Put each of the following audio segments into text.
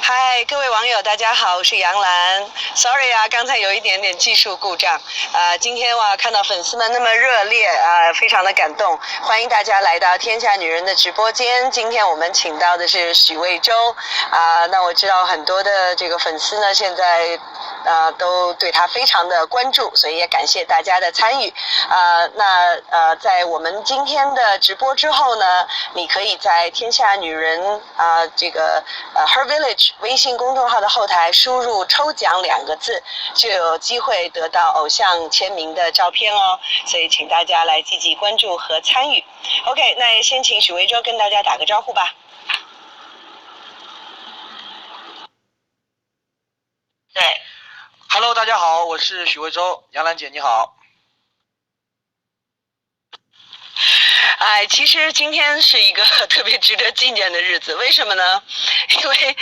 嗨，各位网友，大家好，我是杨澜。Sorry 啊，刚才有一点点技术故障。今天我看到粉丝们那么热烈，非常的感动。欢迎大家来到天下女人的直播间。今天我们请到的是许魏洲。那我知道很多的这个粉丝呢，现在都对他非常的关注，所以也感谢大家的参与。在我们今天的直播之后呢，你可以在天下女人Her Village 微信公众号的后台输入抽奖2个字，就有机会得到偶像签名的照片哦，所以请大家来积极关注和参与。OK， 那也先请许魏洲跟大家打个招呼吧。对 ，Hello， 大家好，我是许魏洲，杨澜姐你好。其实今天是一个特别值得纪念的日子，为什么呢？因为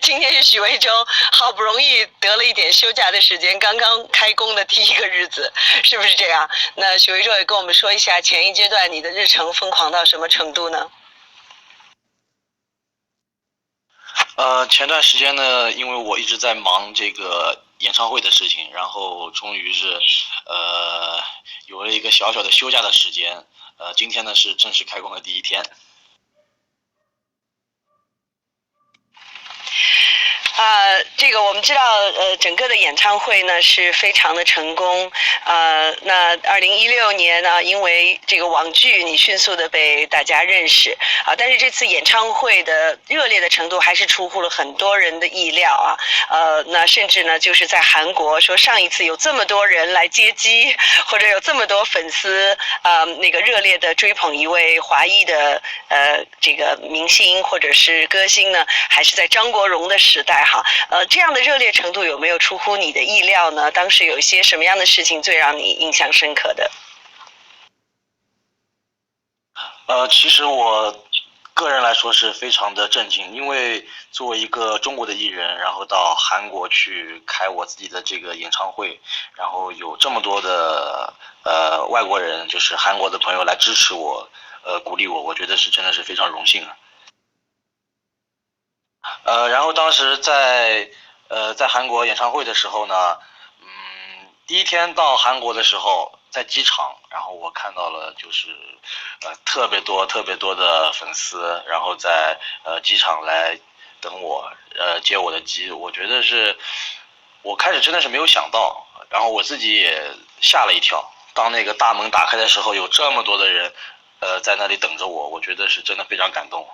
今天是许魏洲好不容易得了一点休假的时间，刚刚开工的第一个日子，是不是这样？那许魏洲也跟我们说一下前一阶段你的日程疯狂到什么程度呢？前段时间呢，因为我一直在忙这个演唱会的事情，然后终于是有了一个小小的休假的时间。今天呢是正式开工的第一天。这个我们知道，整个的演唱会呢是非常的成功。那2016年呢，因为这个网剧，你迅速的被大家认识但是这次演唱会的热烈的程度还是出乎了很多人的意料啊。那甚至呢，就是在韩国说上一次有这么多人来接机，或者有这么多粉丝那个热烈的追捧一位华裔的这个明星或者是歌星呢，还是在张国荣的时代哈。这样的热烈程度有没有出乎你的意料呢？当时有一些什么样的事情最让你印象深刻的？其实我个人来说是非常的震惊，因为作为一个中国的艺人，然后到韩国去开我自己的这个演唱会，然后有这么多的外国人，就是韩国的朋友来支持我，鼓励我，我觉得是真的是非常荣幸啊。然后当时在韩国演唱会的时候呢，第一天到韩国的时候，在机场，然后我看到了就是特别多的粉丝，然后在机场来等我接我的机，我觉得是我开始真的是没有想到，然后我自己也吓了一跳，当那个大门打开的时候，有这么多的人在那里等着我，我觉得是真的非常感动。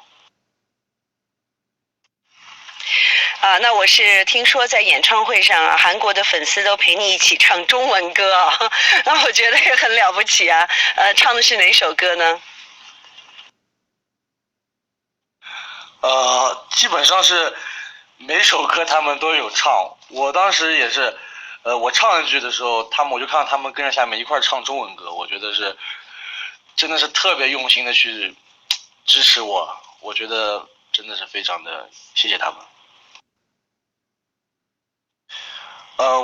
那我是听说在演唱会上韩国的粉丝都陪你一起唱中文歌啊，那我觉得也很了不起啊。唱的是哪首歌呢？基本上是每首歌他们都有唱，我当时也是，我唱一句的时候，我就看到他们跟着下面一块唱中文歌，我觉得是真的是特别用心的去支持我，我觉得真的是非常的谢谢他们。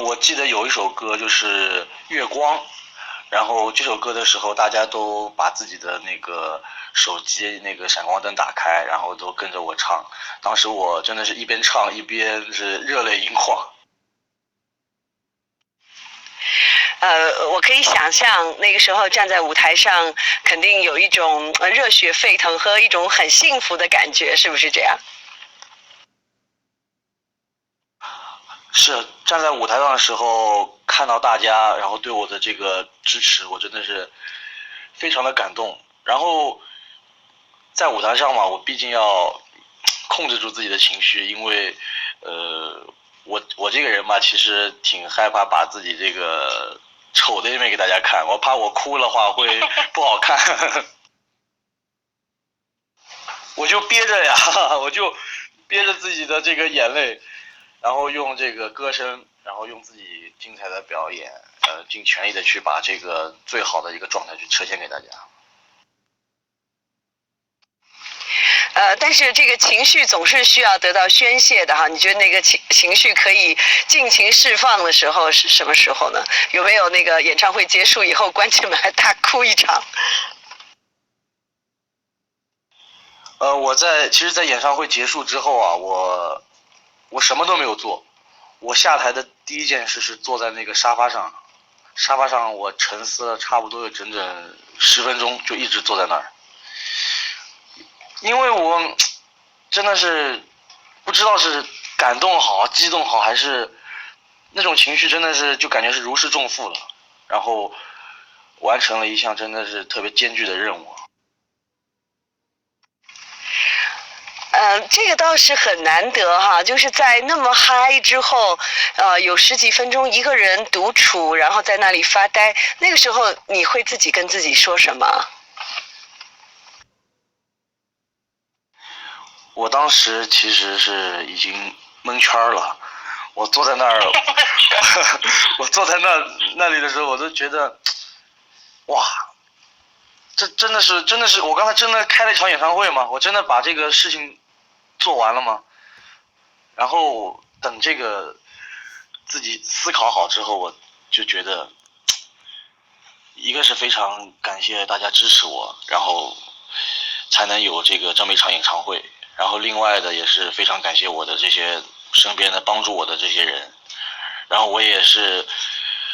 我记得有一首歌就是《月光》，然后这首歌的时候，大家都把自己的那个手机那个闪光灯打开，然后都跟着我唱。当时我真的是一边唱一边是热泪盈眶。我可以想象那个时候站在舞台上，肯定有一种热血沸腾和一种很幸福的感觉，是不是这样？是站在舞台上的时候，看到大家然后对我的这个支持，我真的是非常的感动。然后在舞台上嘛，我毕竟要控制住自己的情绪，因为我这个人嘛，其实挺害怕把自己这个丑的一面给大家看，我怕我哭的话会不好看。我就憋着呀，我就憋着自己的这个眼泪，然后用这个歌声，然后用自己精彩的表演，尽全力的去把这个最好的一个状态去呈现给大家。但是这个情绪总是需要得到宣泄的哈。你觉得那个情绪可以尽情释放的时候是什么时候呢？有没有那个演唱会结束以后关起门来大哭一场？其实，在演唱会结束之后啊，我什么都没有做，我下台的第一件事是坐在那个沙发上，我沉思了差不多有整整10分钟，就一直坐在那儿，因为我真的是不知道是感动好、激动好，还是那种情绪真的是就感觉是如释重负了，然后完成了一项真的是特别艰巨的任务。这个倒是很难得哈，就是在那么嗨之后，有10几分钟一个人独处，然后在那里发呆，那个时候你会自己跟自己说什么？我当时其实是已经蒙圈了，我坐在那儿，我坐在那里的时候，我都觉得，哇，这真的是，我刚才真的开了一场演唱会吗？我真的把这个事情做完了吗？然后等这个自己思考好之后，我就觉得，一个是非常感谢大家支持我，然后才能有这么一场演唱会。然后另外的也是非常感谢我的这些身边的帮助我的这些人，然后我也是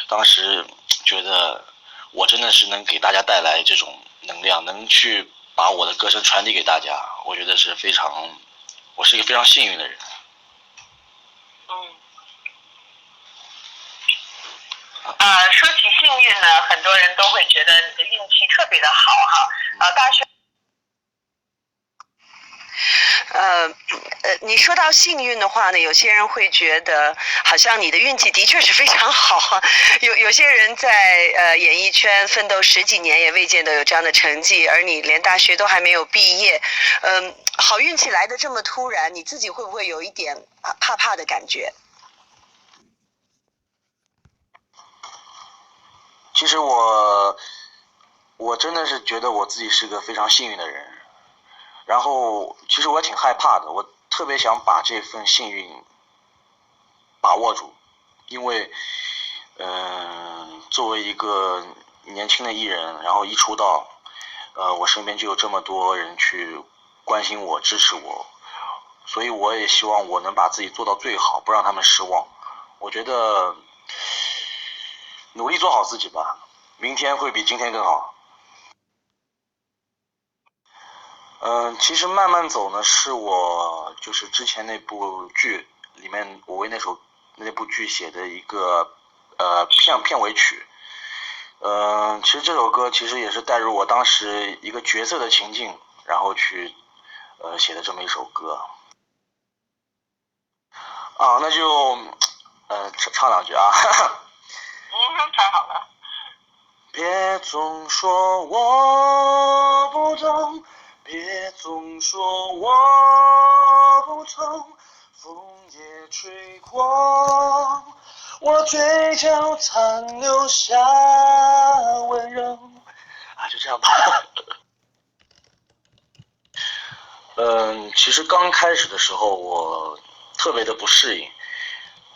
当时觉得我真的是能给大家带来这种能量，能去把我的歌声传递给大家，我觉得是我是一个非常幸运的人。说起幸运呢，很多人都会觉得你的运气特别的好哈。大学。你说到幸运的话呢，有些人会觉得好像你的运气的确是非常好。有些人在演艺圈奋斗10几年也未见得有这样的成绩，而你连大学都还没有毕业。好运气来得这么突然，你自己会不会有一点怕的感觉？其实我真的是觉得我自己是个非常幸运的人，然后其实我也挺害怕的，我特别想把这份幸运把握住，因为作为一个年轻的艺人，然后一出道，我身边就有这么多人去关心我、支持我，所以我也希望我能把自己做到最好，不让他们失望。我觉得努力做好自己吧，明天会比今天更好。其实慢慢走呢，是我就是之前那部剧里面我为那部剧写的一个片尾曲。其实这首歌其实也是带入我当时一个角色的情境，然后去写的这么一首歌。啊，那就唱两句啊。太好了。别总说我不懂，别总说我不痛，风也吹过我嘴角残留下温柔。就这样吧。其实刚开始的时候我特别的不适应，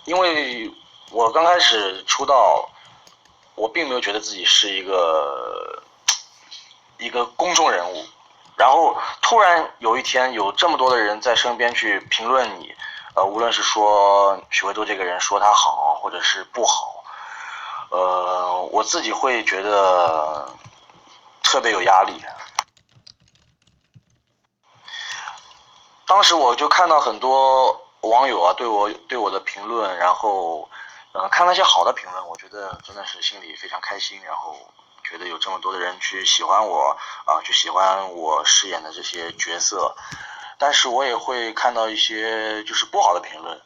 因为我刚开始出道，我并没有觉得自己是一个公众人物，然后突然有一天有这么多的人在身边去评论你，无论是说许魏洲这个人说他好，或者是不好，我自己会觉得特别有压力。当时我就看到很多网友啊对我的评论，然后看那些好的评论，我觉得真的是心里非常开心，然后觉得有这么多的人去喜欢我去喜欢我饰演的这些角色。但是我也会看到一些就是不好的评论，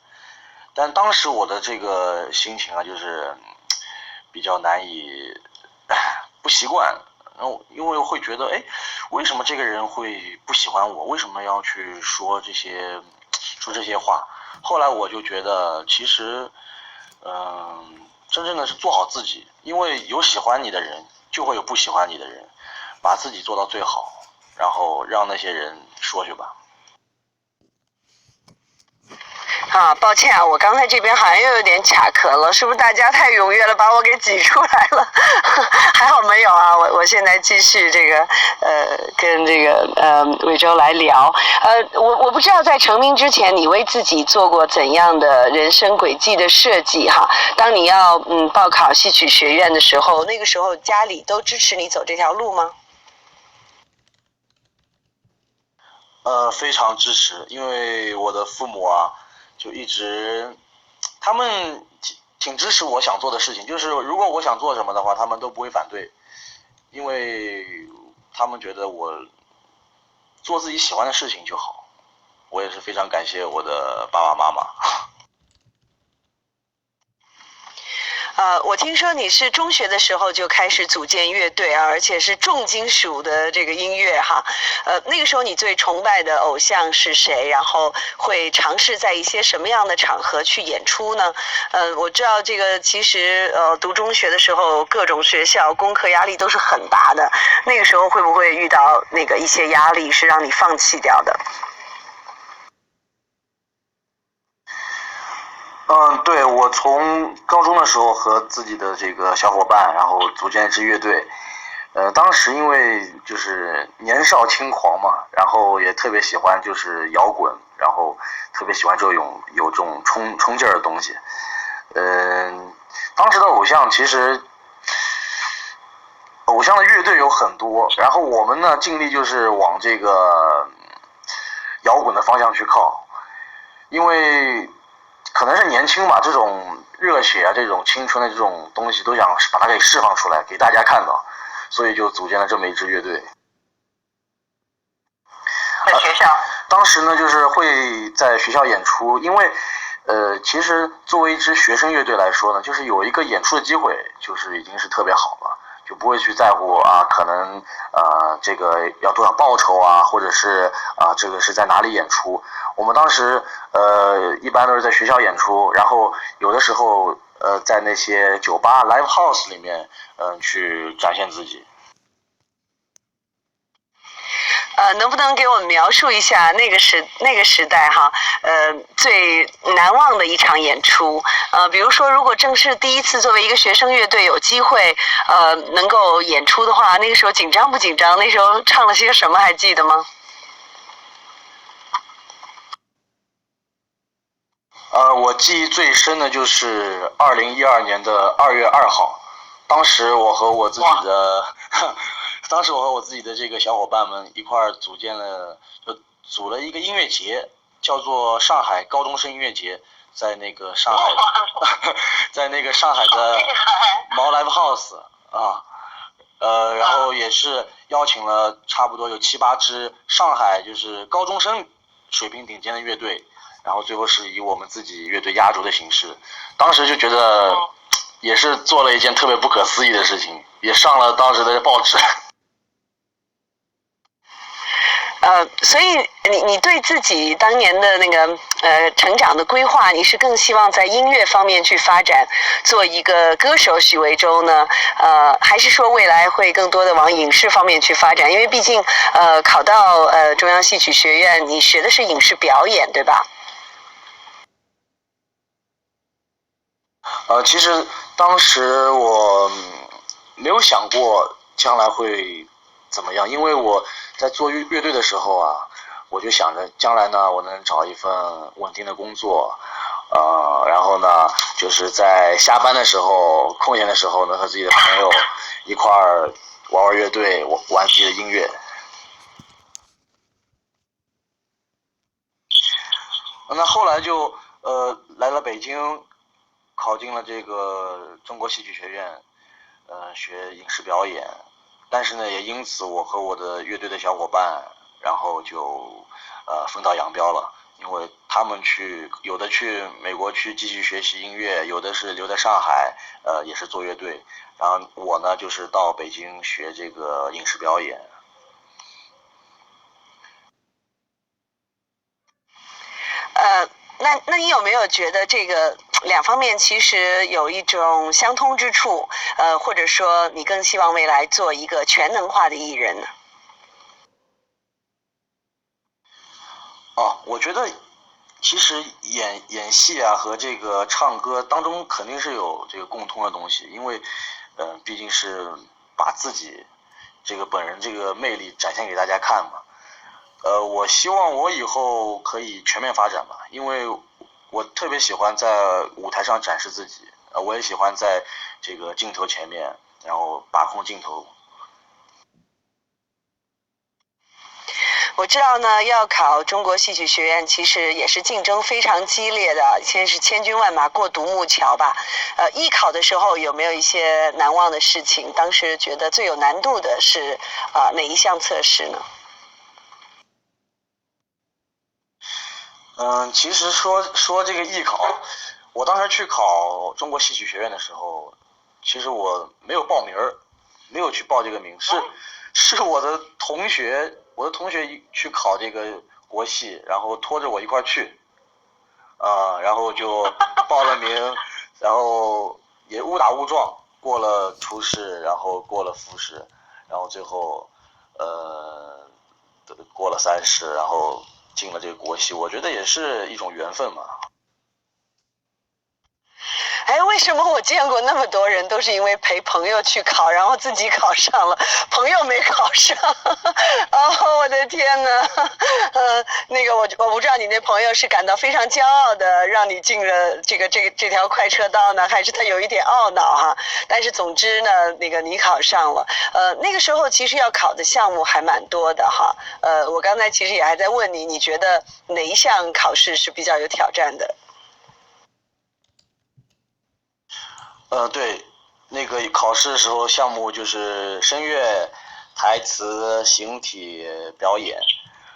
但当时我的这个心情啊，就是比较难以不习惯，然后因为会觉得，为什么这个人会不喜欢我？为什么要去说这些话？后来我就觉得，其实，真正的是做好自己，因为有喜欢你的人，就会有不喜欢你的人，把自己做到最好，然后让那些人说去吧。抱歉啊，我刚才这边好像又有点卡壳了，是不是大家太踊跃了，把我给挤出来了？还好没有啊，我现在继续这个跟这个伟洲来聊。我不知道在成名之前，你为自己做过怎样的人生轨迹的设计哈？当你要报考戏曲学院的时候，那个时候家里都支持你走这条路吗？非常支持，因为我的父母啊，就一直，他们挺支持我想做的事情，就是如果我想做什么的话，他们都不会反对，因为他们觉得我做自己喜欢的事情就好。我也是非常感谢我的爸爸妈妈。我听说你是中学的时候就开始组建乐队啊，而且是重金属的这个音乐哈。那个时候你最崇拜的偶像是谁？然后会尝试在一些什么样的场合去演出呢？我知道这个其实读中学的时候，各种学校功课压力都是很大的。那个时候会不会遇到那个一些压力是让你放弃掉的？对，我从高中的时候和自己的这个小伙伴，然后组建一支乐队。当时因为就是年少轻狂嘛，然后也特别喜欢就是摇滚，然后特别喜欢这种有这种冲劲儿的东西。当时的偶像其实偶像的乐队有很多，然后我们呢尽力就是往这个摇滚的方向去靠，因为可能是年轻吧，这种热血啊，这种青春的这种东西都想把它给释放出来，给大家看到，所以就组建了这么一支乐队。在学校，当时呢就是会在学校演出，因为其实作为一支学生乐队来说呢，就是有一个演出的机会，就是已经是特别好了，就不会去在乎啊，可能这个要多少报酬啊，或者是这个是在哪里演出。我们当时一般都是在学校演出，然后有的时候在那些酒吧 live house 里面去展现自己。能不能给我们描述一下那个时代哈，最难忘的一场演出？比如说，如果正是第一次作为一个学生乐队有机会能够演出的话，那个时候紧张不紧张？那时候唱了些什么还记得吗？我记忆最深的就是2012年的2月2号，当时我和我自己的这个小伙伴们一块儿组了一个音乐节，叫做上海高中生音乐节，在那个上海，在那个上海的毛 live house 啊，然后也是邀请了差不多有7、8支上海就是高中生水平顶尖的乐队，然后最后是以我们自己乐队压轴的形式，当时就觉得也是做了一件特别不可思议的事情，也上了当时的报纸。所以你对自己当年的那个成长的规划，你是更希望在音乐方面去发展，做一个歌手许魏洲呢？还是说未来会更多的往影视方面去发展？因为毕竟考到中央戏曲学院，你学的是影视表演，对吧？其实当时我没有想过将来会怎么样，因为我在做乐队的时候啊，我就想着将来呢，我能找一份稳定的工作，然后呢，就是在下班的时候、空闲的时候，能和自己的朋友一块儿玩乐队，玩自己的音乐。那后来就来了北京，考进了这个中国戏剧学院，学影视表演。但是呢，也因此我和我的乐队的小伙伴，然后就分道扬镳了。因为他们有的去美国去继续学习音乐，有的是留在上海，也是做乐队。然后我呢，就是到北京学这个影视表演。那你有没有觉得这个两方面其实有一种相通之处？或者说你更希望未来做一个全能化的艺人呢？我觉得其实演戏啊和这个唱歌当中肯定是有这个共通的东西，因为毕竟是把自己这个本人这个魅力展现给大家看嘛。我希望我以后可以全面发展吧，因为我特别喜欢在舞台上展示自己，我也喜欢在这个镜头前面，然后把控镜头。我知道呢，要考中国戏曲学院，其实也是竞争非常激烈的，先是千军万马过独木桥吧。艺考的时候有没有一些难忘的事情？当时觉得最有难度的是哪一项测试呢？其实说这个艺考，我当时去考中国戏曲学院的时候，其实我没有报名儿，没有去报这个名，是我的同学去考这个国戏，然后拖着我一块去，然后就报了名，然后也误打误撞过了初试，然后过了复试，然后最后过了3试，然后进了这个国戏，我觉得也是一种缘分嘛。哎，为什么我见过那么多人都是因为陪朋友去考，然后自己考上了，朋友没考上？哦，我的天哪！那个我不知道你那朋友是感到非常骄傲的，让你进了这条快车道呢，还是他有一点懊恼哈？但是总之呢，那个你考上了。那个时候其实要考的项目还蛮多的哈。我刚才其实也还在问你，你觉得哪一项考试是比较有挑战的？对，那个考试的时候项目就是声乐、台词、形体表演，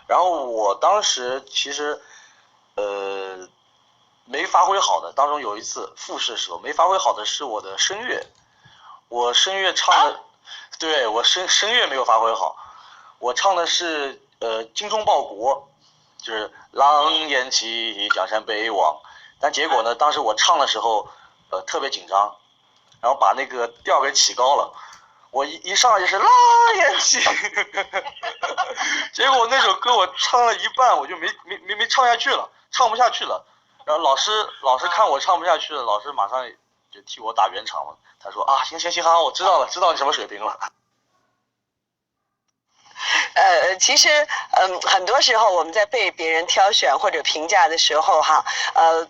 然后我当时其实没发挥好的，当中有一次复试的时候没发挥好的是我的声乐，我声乐唱的，对我声乐没有发挥好，我唱的是精忠报国，就是狼烟起，江山北望，但结果呢，当时我唱的时候特别紧张。然后把那个调给起高了，我一上来就是拉烟起，结果那首歌我唱了一半，我就没唱下去了，唱不下去了。然后老师看我唱不下去了，老师马上就替我打圆场了。他说啊，行，好，我知道了，知道你什么水平了。其实，很多时候我们在被别人挑选或者评价的时候，哈，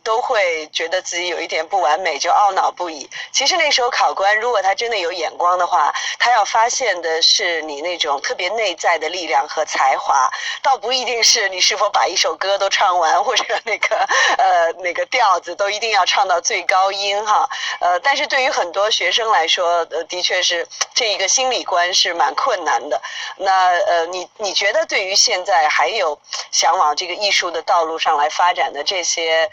都会觉得自己有一点不完美，就懊恼不已。其实那时候考官如果他真的有眼光的话，他要发现的是你那种特别内在的力量和才华，倒不一定是你是否把一首歌都唱完，或者那个调子都一定要唱到最高音哈。但是对于很多学生来说，的确是这一个心理关是蛮困难的。那你觉得对于现在还有想往这个艺术的道路上来发展的这些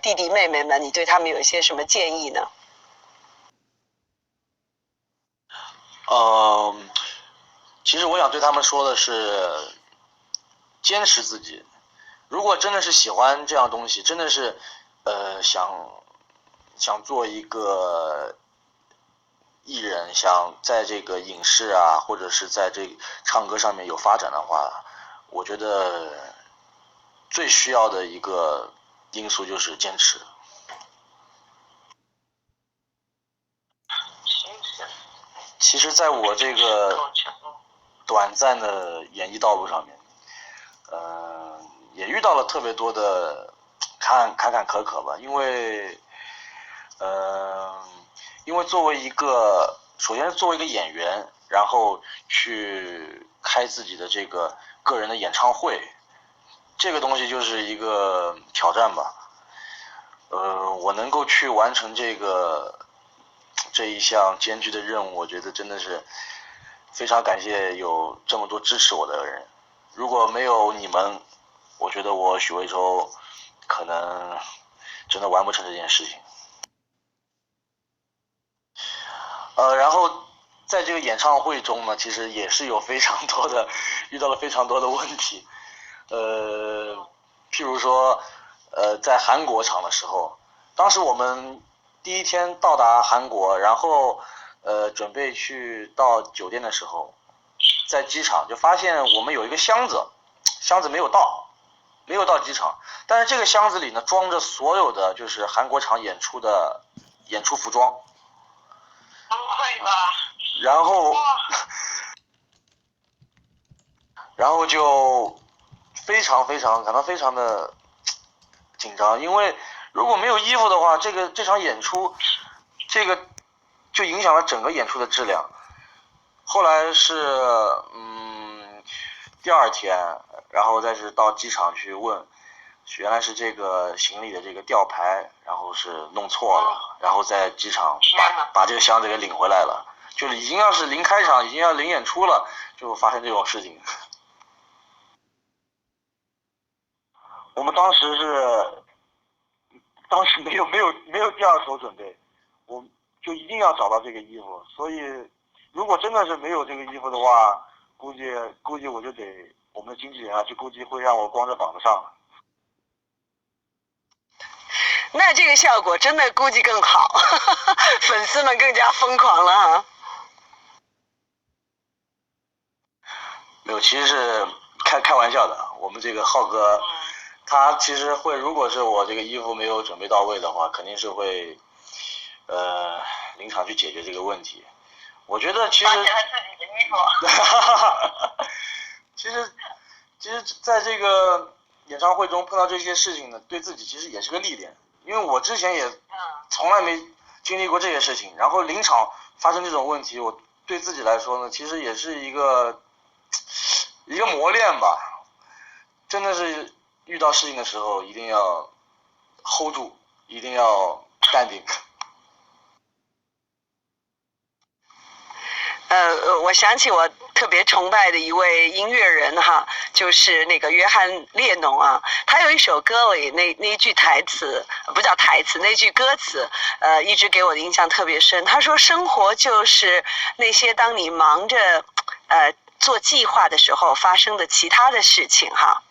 弟弟妹妹们，你对他们有一些什么建议呢？其实我想对他们说的是，坚持自己。如果真的是喜欢这样东西，真的是想做一个艺人，想在这个影视啊，或者是在这唱歌上面有发展的话，我觉得最需要的一个因素就是坚持。其实，在我这个短暂的演艺道路上面，也遇到了特别多的坎坷坷吧，因为首先作为一个演员，然后去开自己的这个个人的演唱会，这个东西就是一个挑战吧。我能够去完成这一项艰巨的任务，我觉得真的是非常感谢有这么多支持我的人。如果没有你们，我觉得我许魏洲可能真的完不成这件事情。然后在这个演唱会中呢，其实也是有遇到了非常多的问题。譬如说，在韩国场的时候，当时我们第一天到达韩国，然后准备去到酒店的时候，在机场就发现我们有一个箱子没有到，没有到机场，但是这个箱子里呢装着所有的就是韩国场演出的演出服装。不会吧？然后就感到非常的紧张，因为如果没有衣服的话，这场演出，这个就影响了整个演出的质量。后来是第二天，然后再是到机场去问，原来是这个行李的这个吊牌，然后是弄错了，然后在机场把这个箱子给领回来了，就是已经要是临开场，已经要临演出了，就发生这种事情。我们当时没有第二手准备，我就一定要找到这个衣服，所以如果真的是没有这个衣服的话，估计我就得我们的经纪人啊，就估计会让我光着膀子上。那这个效果真的估计更好，粉丝们更加疯狂了啊！没有，其实是开玩笑的。我们这个浩哥，他其实会，如果是我这个衣服没有准备到位的话，肯定是会临场去解决这个问题。我觉得其实发现了自己的衣服。其实在这个演唱会中碰到这些事情呢，对自己其实也是个历练。因为我之前也从来没经历过这些事情，然后临场发生这种问题，我对自己来说呢，其实也是一个磨练吧。真的是遇到事情的时候，一定要 hold 住，一定要淡定。我想起我特别崇拜的一位音乐人哈，就是那个约翰列侬啊，他有一首歌里那一句台词，不叫台词，那句歌词，一直给我的印象特别深。他说：“生活就是那些当你忙着做计划的时候发生的其他的事情哈。”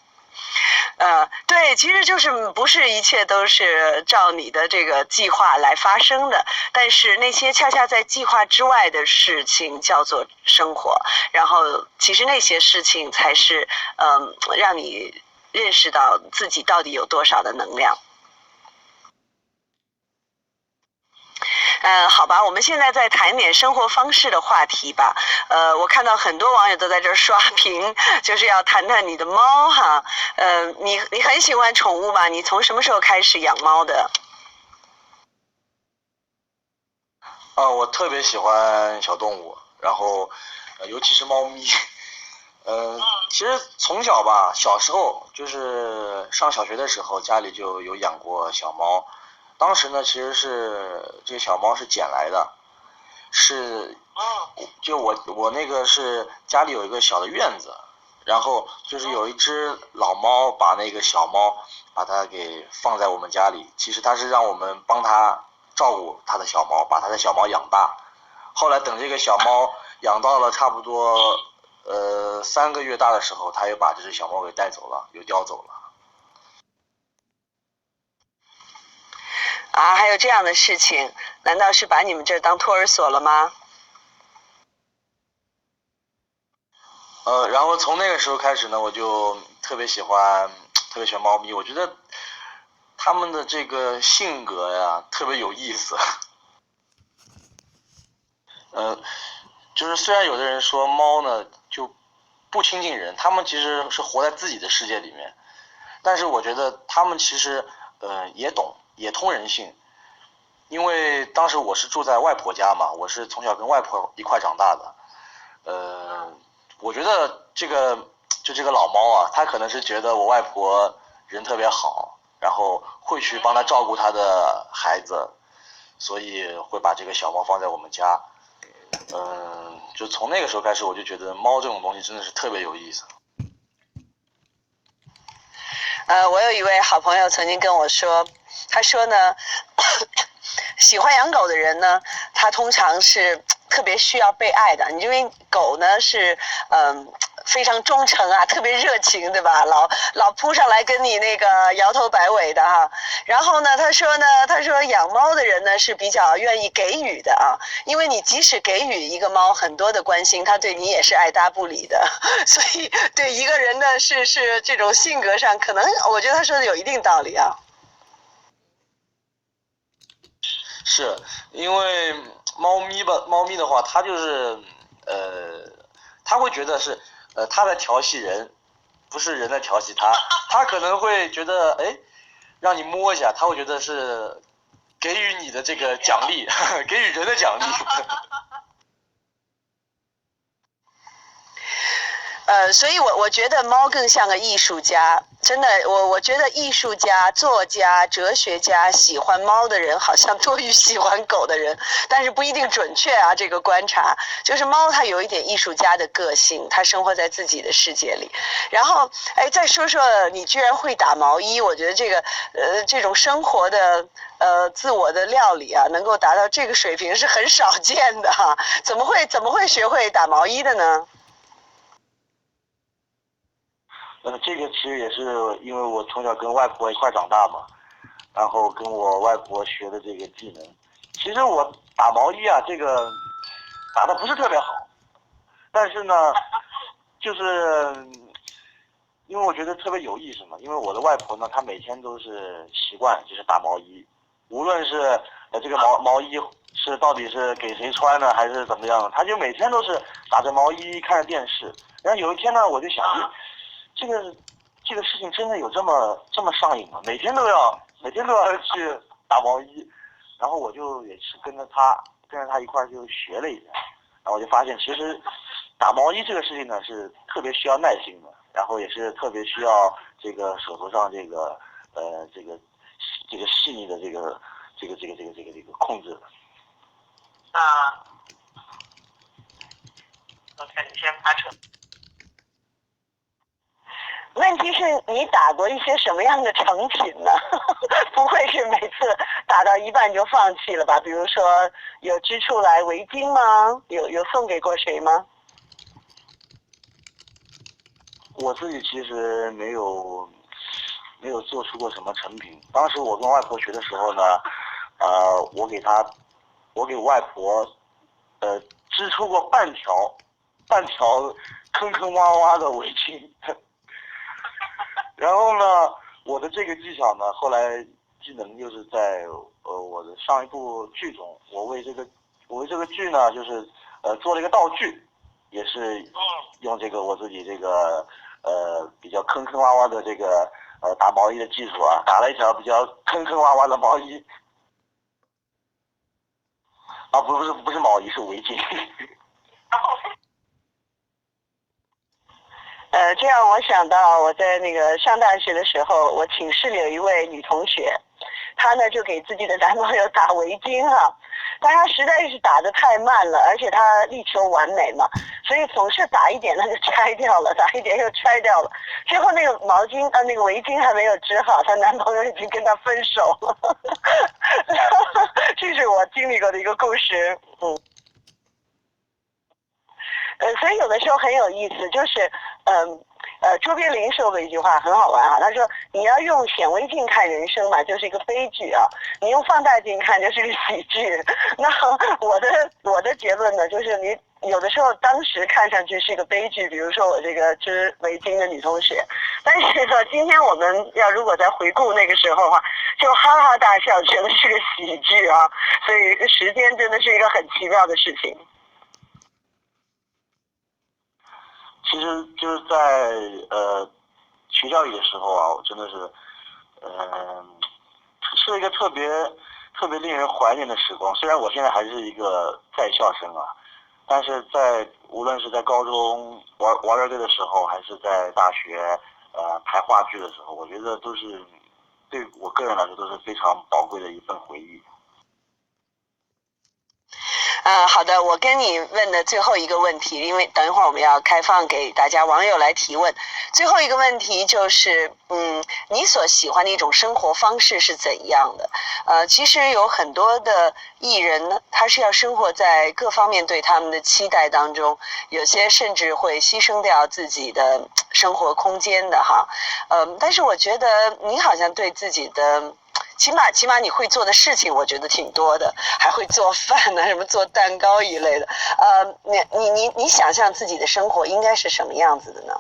对，其实就是不是一切都是照你的这个计划来发生的，但是那些恰恰在计划之外的事情叫做生活，然后其实那些事情才是让你认识到自己到底有多少的能量。好吧，我们现在再谈点生活方式的话题吧。我看到很多网友都在这儿刷屏，就是要谈谈你的猫哈。你很喜欢宠物吗？你从什么时候开始养猫的？我特别喜欢小动物，然后尤其是猫咪。其实从小吧，小时候就是上小学的时候，家里就有养过小猫。当时呢，其实是这个小猫是捡来的，就我那个是家里有一个小的院子，然后就是有一只老猫把那个小猫把它给放在我们家里，其实它是让我们帮它照顾它的小猫，把它的小猫养大。后来等这个小猫养到了差不多3个月大的时候，它又把这只小猫给带走了，又叼走了。啊，还有这样的事情？难道是把你们这儿当托儿所了吗？然后从那个时候开始呢，我就特别喜欢猫咪。我觉得它们的这个性格呀，特别有意思。就是虽然有的人说猫呢就不亲近人，它们其实是活在自己的世界里面，但是我觉得它们其实也通人性。因为当时我是住在外婆家嘛，我是从小跟外婆一块长大的。我觉得这个老猫啊，它可能是觉得我外婆人特别好，然后会去帮它照顾它的孩子，所以会把这个小猫放在我们家。就从那个时候开始，我就觉得猫这种东西真的是特别有意思。我有一位好朋友曾经跟我说，他说呢，喜欢养狗的人呢，他通常是特别需要被爱的，因为狗呢是非常忠诚啊，特别热情，对吧？老扑上来跟你那个摇头摆尾的哈。然后呢，他说养猫的人呢是比较愿意给予的啊，因为你即使给予一个猫很多的关心，它对你也是爱答不理的。所以对一个人的是这种性格上，可能我觉得他说的有一定道理啊。是因为猫咪的话，它就是它会觉得是它在调戏人，不是人在调戏它。它可能会觉得让你摸一下，它会觉得是给予你的这个奖励，给予人的奖励。所以我觉得猫更像个艺术家，真的，我觉得艺术家、作家、哲学家喜欢猫的人好像多于喜欢狗的人，但是不一定准确啊。这个观察就是猫它有一点艺术家的个性，它生活在自己的世界里。然后再说说你居然会打毛衣，我觉得这个这种生活的自我的料理啊，能够达到这个水平是很少见的哈。怎么会学会打毛衣的呢？这个其实也是因为我从小跟外婆一块长大嘛，然后跟我外婆学的这个技能。其实我打毛衣啊，这个打的不是特别好，但是呢，就是因为我觉得特别有意思嘛。因为我的外婆呢，她每天都是习惯就是打毛衣，无论是这个毛衣是到底是给谁穿呢，还是怎么样的，她就每天都是打着毛衣看着电视。然后有一天呢，我就想，这个事情真的有这么上瘾吗？每天都要去打毛衣。然后我就也是跟着他一块就学了一下。然后我就发现其实打毛衣这个事情呢是特别需要耐心的，然后也是特别需要这个手头上这个细腻的这个控制的。啊，我看你先发车。问题是你打过一些什么样的成品呢？不会是每次打到一半就放弃了吧？比如说有织出来围巾吗？有送给过谁吗？我自己其实没有做出过什么成品。当时我跟外婆学的时候呢，我给外婆织出过半条坑坑洼洼的围巾。然后呢，我的这个技巧呢，后来技能就是在我的上一部剧中，我为这个剧呢，就是做了一个道具，也是用这个我自己这个比较坑坑洼洼的这个打毛衣的技术啊，打了一条比较坑坑洼洼的毛衣。啊，不是毛衣，是围巾。这让我想到我在那个上大学的时候，我寝室里有一位女同学，她呢就给自己的男朋友打围巾哈，但她实在是打得太慢了，而且她力求完美嘛，所以总是打一点她就拆掉了，打一点又拆掉了，最后那个那个围巾还没有织好，她男朋友已经跟她分手了。这是我经历过的一个故事。所以有的时候很有意思，就是卓别林说过一句话很好玩啊，他说你要用显微镜看人生嘛，就是一个悲剧啊；你用放大镜看就是个喜剧。那我的结论呢，就是你有的时候当时看上去是一个悲剧，比如说我这个织围巾的女同学，但是呢，今天我们如果再回顾那个时候的话，就哈哈大笑，觉得是个喜剧啊。所以时间真的是一个很奇妙的事情。其实就是在学校里的时候啊，我真的是是一个特别令人怀念的时光。虽然我现在还是一个在校生啊，但是无论是在高中玩乐队的时候，还是在大学排话剧的时候，我觉得都是对我个人来说都是非常宝贵的一份回忆。好的，我跟你问的最后一个问题，因为等一会儿我们要开放给大家网友来提问。最后一个问题就是，你所喜欢的一种生活方式是怎样的？其实有很多的艺人呢，他是要生活在各方面对他们的期待当中，有些甚至会牺牲掉自己的生活空间的哈。但是我觉得你好像对自己的起码你会做的事情，我觉得挺多的，还会做饭呢，什么做蛋糕一类的。你想象自己的生活应该是什么样子的呢？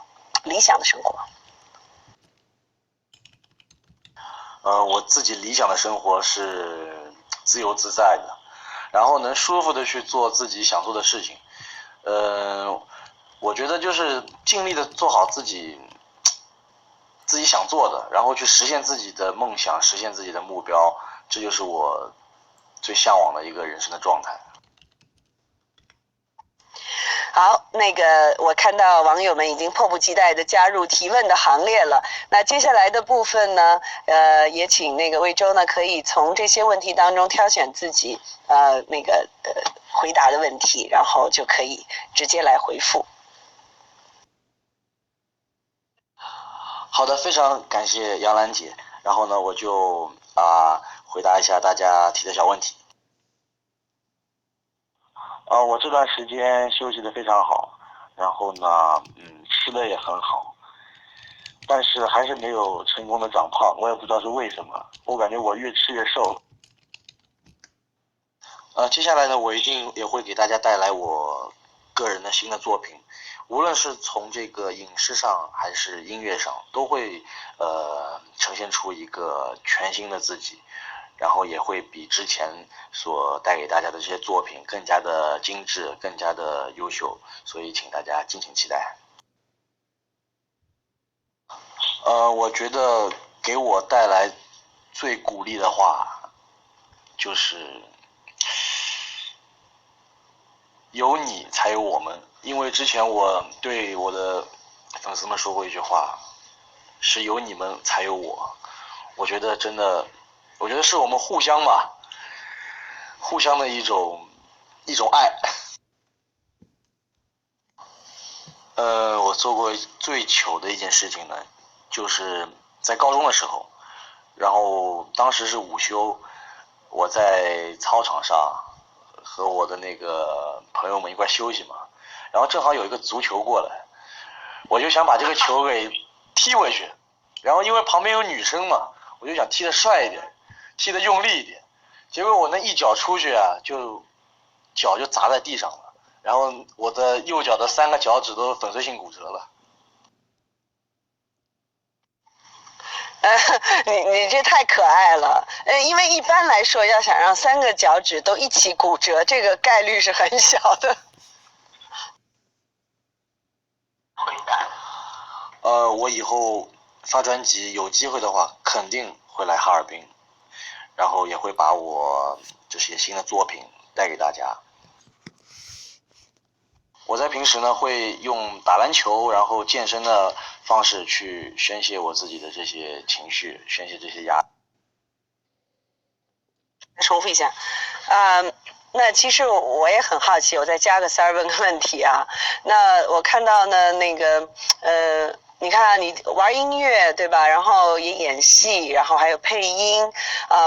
理想的生活？我自己理想的生活是自由自在的，然后能舒服的去做自己想做的事情。我觉得就是尽力的做好自己想做的，然后去实现自己的梦想，实现自己的目标，这就是我最向往的一个人生的状态。好，我看到网友们已经迫不及待的加入提问的行列了。那接下来的部分呢，也请魏洲呢可以从这些问题当中挑选自己回答的问题，然后就可以直接来回复。好的，非常感谢杨澜姐。然后呢，我就回答一下大家提的小问题。我这段时间休息的非常好，然后呢，吃的也很好，但是还是没有成功的长胖，我也不知道是为什么，我感觉我越吃越瘦。接下来呢，我一定也会给大家带来我个人的新的作品，无论是从这个影视上还是音乐上，都会呈现出一个全新的自己。然后也会比之前所带给大家的这些作品更加的精致，更加的优秀，所以请大家敬请期待。我觉得给我带来最鼓励的话，就是有你才有我们。因为之前我对我的粉丝们说过一句话，是有你们才有我。我觉得真的，我觉得是我们互相吧，互相的一种爱。我做过最糗的一件事情呢，就是在高中的时候，然后当时是午休，我在操场上和我的朋友们一块休息嘛，然后正好有一个足球过来，我就想把这个球给踢回去，然后因为旁边有女生嘛，我就想踢得帅一点，踢得用力一点，结果我那一脚出去啊，脚就砸在地上了，然后我的右脚的3个脚趾都粉碎性骨折了。你这太可爱了。因为一般来说，要想让3个脚趾都一起骨折，这个概率是很小的。我以后发专辑有机会的话，肯定会来哈尔滨，然后也会把我这些新的作品带给大家。我在平时呢会用打篮球，然后健身的方式去宣泄我自己的这些情绪，宣泄这些压力。重复一下，那其实我也很好奇，我再加个3问个问题啊。那我看到呢，你看啊，你玩音乐对吧？然后也演戏，然后还有配音，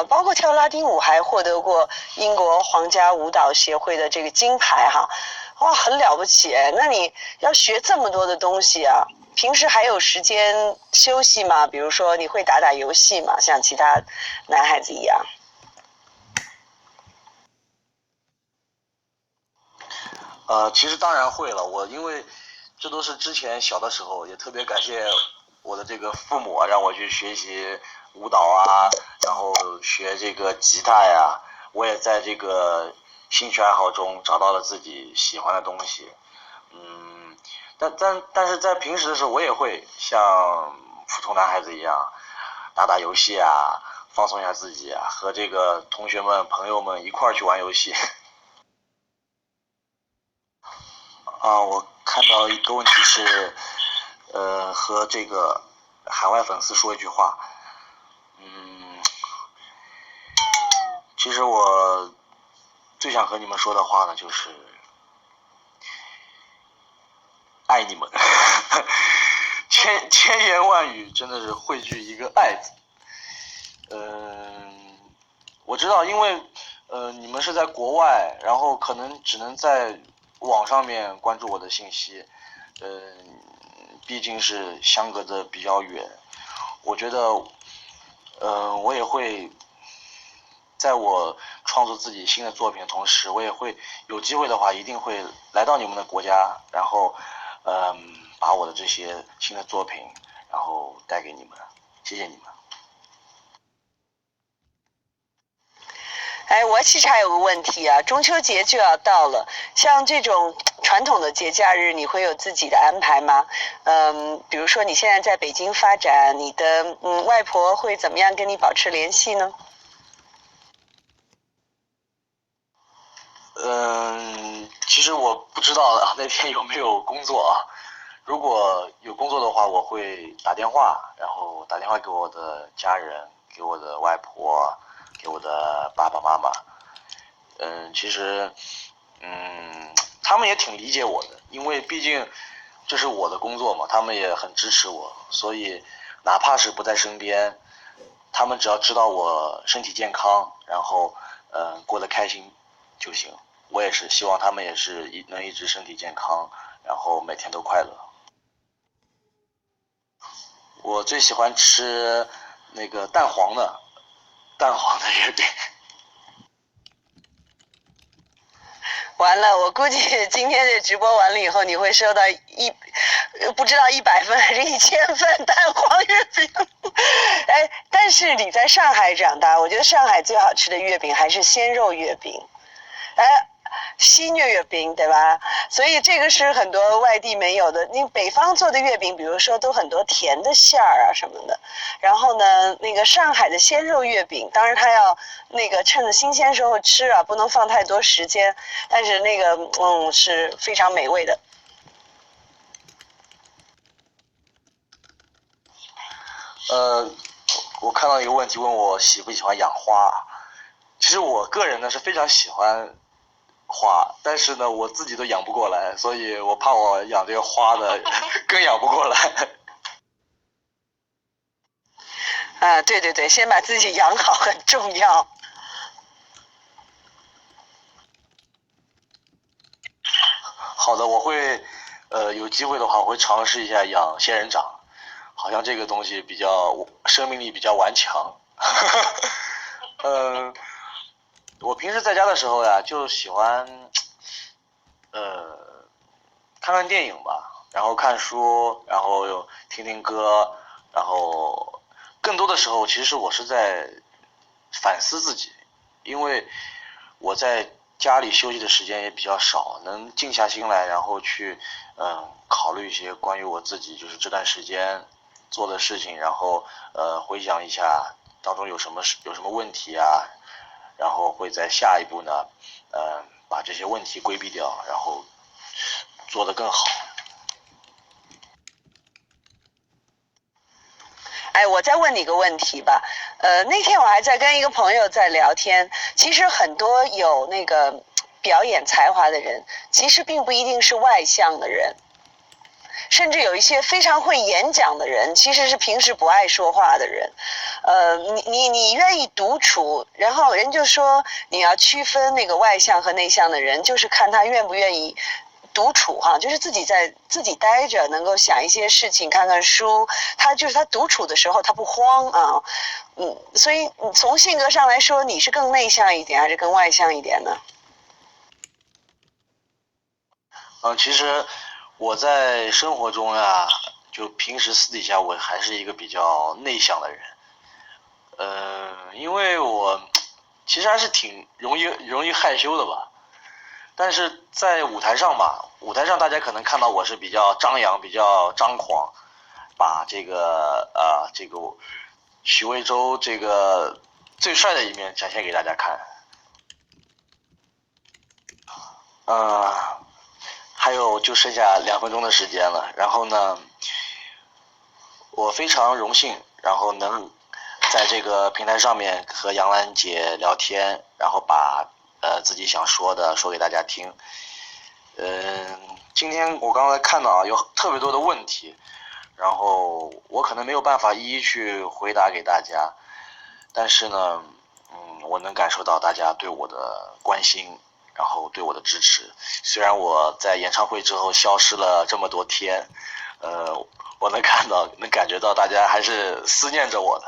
包括跳拉丁舞，还获得过英国皇家舞蹈协会的这个金牌哈。哇，很了不起！那你要学这么多的东西啊，平时还有时间休息吗？比如说你会打游戏吗？像其他男孩子一样？其实当然会了，因为这都是之前小的时候，也特别感谢我的这个父母啊，让我去学习舞蹈啊，然后学这个吉他呀，我也在这个兴趣爱好中找到了自己喜欢的东西。但是在平时的时候，我也会像普通男孩子一样打游戏啊，放松一下自己啊，和这个同学们朋友们一块儿去玩游戏。我看到一个问题是，和这个海外粉丝说一句话。其实我最想和你们说的话呢，就是爱你们。千言万语真的是汇聚一个爱字。我知道，因为你们是在国外，然后可能只能在网上面关注我的信息，毕竟是相隔的比较远。我觉得，我也会在我创作自己新的作品的同时，我也会有机会的话，一定会来到你们的国家，然后，把我的这些新的作品，然后带给你们。谢谢你们。哎，我其实还有个问题啊，中秋节就要到了，像这种传统的节假日，你会有自己的安排吗？比如说你现在在北京发展，你的外婆会怎么样跟你保持联系呢？其实我不知道那天有没有工作啊。如果有工作的话，我会打电话，然后打电话给我的家人，给我的外婆，给我的爸爸妈妈。其实，他们也挺理解我的，因为毕竟这是我的工作嘛，他们也很支持我，所以哪怕是不在身边，他们只要知道我身体健康，然后过得开心就行。我也是希望他们也是能一直身体健康，然后每天都快乐。我最喜欢吃那个蛋黄的月饼。完了，我估计今天这直播完了以后，你会收到不知道100份还是1000份蛋黄月饼。哎，但是你在上海长大，我觉得上海最好吃的月饼还是鲜肉月饼。哎，西虐月饼对吧？所以这个是很多外地没有的。你北方做的月饼，比如说都很多甜的馅儿啊什么的。然后呢，那个上海的鲜肉月饼，当然它要那个趁着新鲜时候吃啊，不能放太多时间。但是那个是非常美味的。我看到一个问题，问我喜不喜欢养花。其实我个人呢是非常喜欢花，但是呢我自己都养不过来，所以我怕我养这个花的更养不过来。啊，对对对，先把自己养好很重要。好的，我会有机会的话，我会尝试一下养仙人掌，好像这个东西比较生命力比较顽强。我平时在家的时候呀，就喜欢看看电影吧，然后看书，然后又听听歌，然后更多的时候，其实我是在反思自己，因为我在家里休息的时间也比较少，能静下心来，然后去考虑一些关于我自己就是这段时间做的事情，然后回想一下当中有什么问题啊，然后会在下一步呢，把这些问题规避掉，然后做得更好。哎，我再问你个问题吧。那天我还在跟一个朋友在聊天，其实很多有那个表演才华的人，其实并不一定是外向的人，甚至有一些非常会演讲的人，其实是平时不爱说话的人。你愿意独处，然后人就说你要区分那个外向和内向的人，就是看他愿不愿意独处哈，就是自己待着，能够想一些事情，看看书。他独处的时候他不慌啊，所以从性格上来说，你是更内向一点还是更外向一点呢？其实我在生活中呀，就平时私底下我还是一个比较内向的人。因为我其实还是挺容易害羞的吧。但是在舞台上吧，舞台上大家可能看到我是比较张扬、比较张狂，把这个许魏洲这个最帅的一面展现给大家看。还有就剩下2分钟的时间了，然后呢，我非常荣幸，然后能在这个平台上面和杨澜姐聊天，然后把自己想说的说给大家听。今天我刚才看到啊，有特别多的问题，然后我可能没有办法一一去回答给大家，但是呢，我能感受到大家对我的关心，然后对我的支持。虽然我在演唱会之后消失了这么多天，我能感觉到大家还是思念着我的，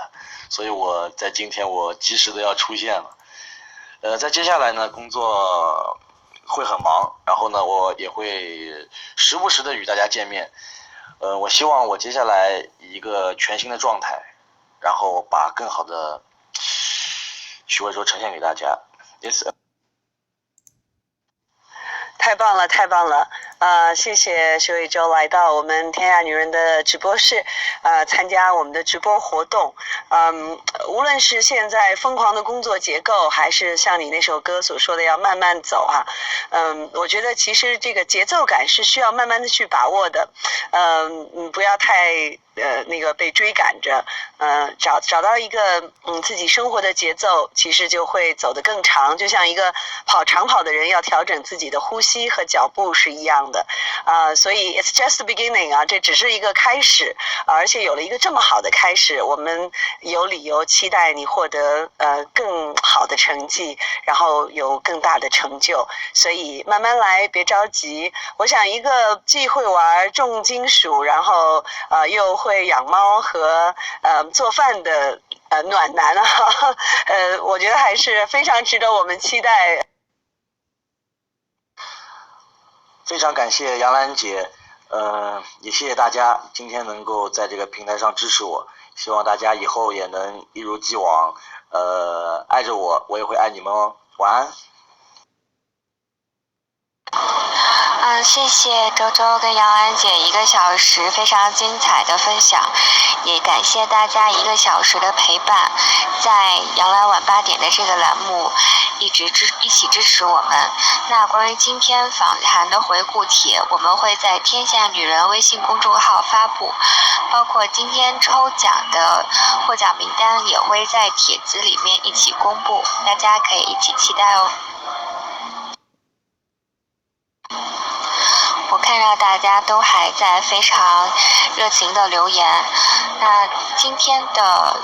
所以我在今天我及时的要出现了。在接下来呢，工作会很忙，然后呢，我也会时不时的与大家见面。我希望我接下来以一个全新的状态，然后把更好的徐伟洲呈现给大家。太棒了，太棒了！谢谢徐伟洲来到我们天下女人的直播室，参加我们的直播活动。无论是现在疯狂的工作结构，还是像你那首歌所说的要慢慢走哈，我觉得其实这个节奏感是需要慢慢的去把握的，不要太被追赶着，找到一个自己生活的节奏，其实就会走得更长。就像一个跑长跑的人要调整自己的呼吸和脚步是一样的，所以 it's just the beginning 啊，这只是一个开始，而且有了一个这么好的开始，我们有理由期待你获得更好的成绩，然后有更大的成就。所以慢慢来，别着急。我想一个既会玩重金属，然后又会养猫和做饭的暖男啊，我觉得还是非常值得我们期待。非常感谢杨澜姐，也谢谢大家今天能够在这个平台上支持我，希望大家以后也能一如既往，爱着我，我也会爱你们哦。晚安。谢谢周周跟杨澜姐1个小时非常精彩的分享，也感谢大家1个小时的陪伴，在杨澜晚8点的这个栏目一起支持我们。那关于今天访谈的回顾帖，我们会在天下女人微信公众号发布，包括今天抽奖的获奖名单也会在帖子里面一起公布，大家可以一起期待哦。我看到大家都还在非常热情的留言，那今天的